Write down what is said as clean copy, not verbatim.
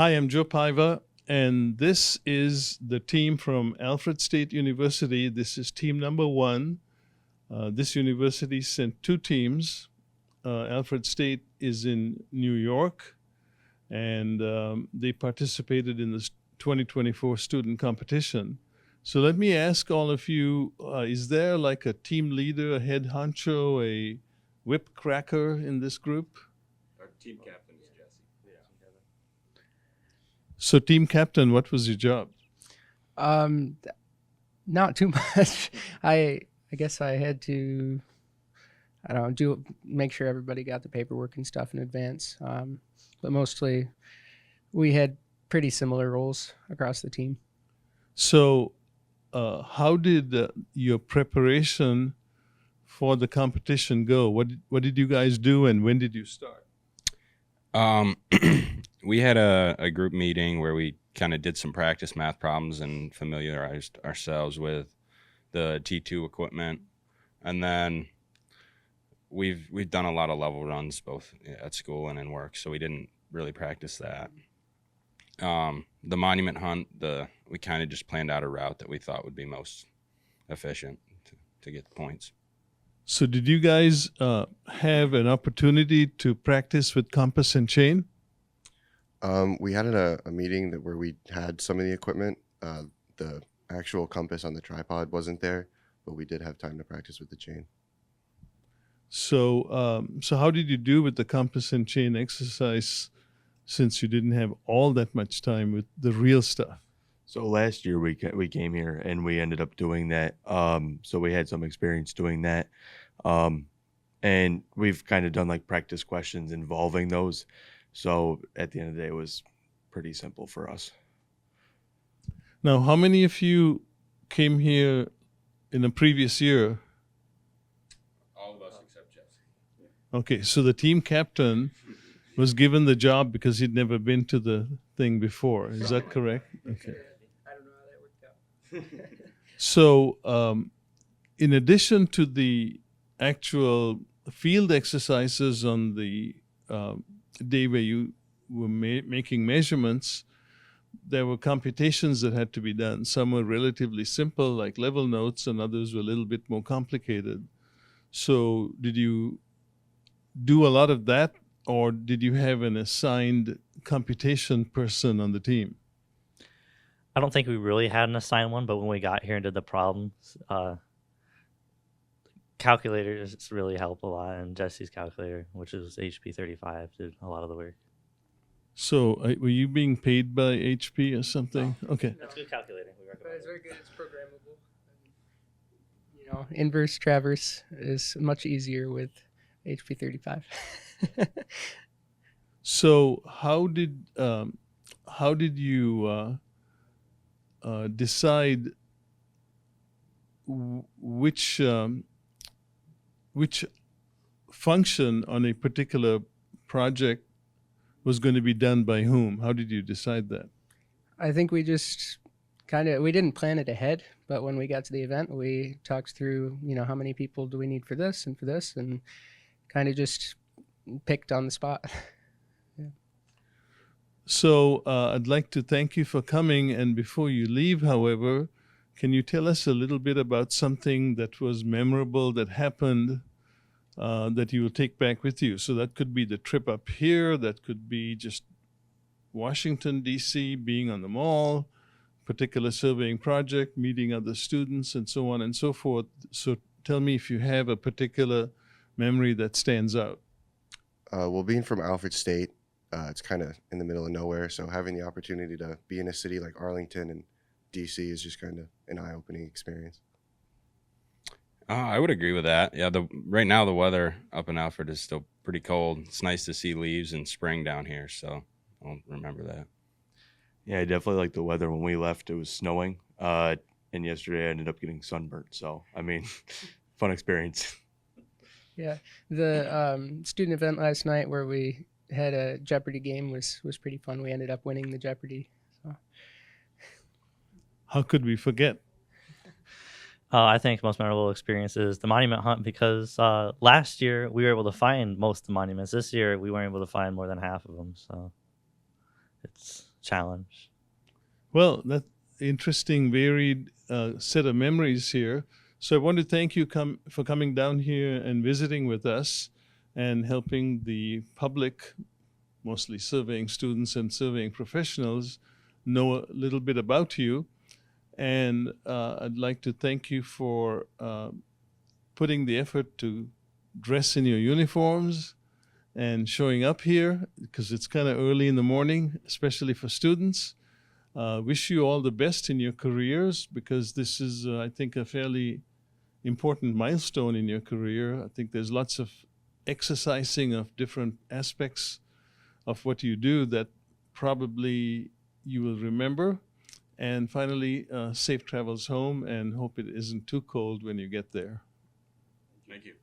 Hi, I'm Joe Paiva, and this is the team from Alfred State University. This is team number one. This university sent two teams. Alfred State is in New York, and they participated in this 2024 student competition. So let me ask all of you, is there like a team leader, a head honcho, a whip cracker in this group? Our team captain is Jesse. So team captain, what was your job? Not too much. I guess I had to, I don't know, make sure everybody got the paperwork and stuff in advance. But mostly we had pretty similar roles across the team. So how did your preparation for the competition go? What did you guys do, and when did you start? We had a group meeting where we kind of did some practice math problems and familiarized ourselves with the T2 equipment, and then we've done a lot of level runs both at school and in work, so we didn't really practice that. The monument hunt, we kind of just planned out a route that we thought would be most efficient to get the points. So did you guys have an opportunity to practice with compass and chain? We had a meeting where we had some of the equipment. The actual compass on the tripod wasn't there, but we did have time to practice with the chain. So so how did you do with the compass and chain exercise, since you didn't have all that much time with the real stuff? So last year we came here and we ended up doing that. So we had some experience doing that. And we've kind of done like practice questions involving those. So at the end of the day, it was pretty simple for us. Now, how many of you came here in a previous year? All of us except Jesse. Okay, so the team captain was given the job because he'd never been to the thing before. Is that correct? Okay. I don't know how that worked out. So, in addition to the actual field exercises on the day where you were making measurements, there were computations that had to be done. Some were relatively simple, like level notes, and others were a little bit more complicated. So did you do a lot of that, or did you have an assigned computation person on the team? I don't think we really had an assigned one, but when we got here and did the problems, calculators really help a lot, and Jesse's calculator, which is HP 35, did a lot of the work. So were you being paid by HP or something? No. Okay. That's good calculating. We But it's very good. It's programmable. You know, inverse traverse is much easier with HP 35. So how did you decide which function on a particular project was going to be done by whom? How did you decide that? I think we just we didn't plan it ahead, but when we got to the event, we talked through, you know, how many people do we need for this, and kind of just picked on the spot. Yeah. So I'd like to thank you for coming. And before you leave, however, can you tell us a little bit about something that was memorable that happened that you will take back with you? So that could be the trip up here, that could be just Washington, D.C., being on the mall, particular surveying project, meeting other students, and so on and so forth. So tell me if you have a particular memory that stands out. Well, being from Alfred State, it's kind of in the middle of nowhere, so having the opportunity to be in a city like Arlington and DC is just kind of an eye-opening experience. I would agree with that. Yeah, right now the weather up in Alfred is still pretty cold. It's nice to see leaves in spring down here, so I'll remember that. Yeah, I definitely like the weather. When we left, it was snowing. And yesterday I ended up getting sunburnt. So, I mean, fun experience. Yeah, the student event last night where we had a Jeopardy game was pretty fun. We ended up winning the Jeopardy. So. How could we forget? I think most memorable experience is the monument hunt, because last year we were able to find most of the monuments. This year we weren't able to find more than half of them. So it's challenge. Well, that interesting, varied set of memories here. So I want to thank you for coming down here and visiting with us and helping the public, mostly surveying students and surveying professionals, know a little bit about you. And I'd like to thank you for putting the effort to dress in your uniforms and showing up here, because it's kind of early in the morning, especially for students. Wish you all the best in your careers, because this is, I think, a fairly important milestone in your career. I think there's lots of exercising of different aspects of what you do that probably you will remember. And finally, safe travels home, and hope it isn't too cold when you get there. Thank you.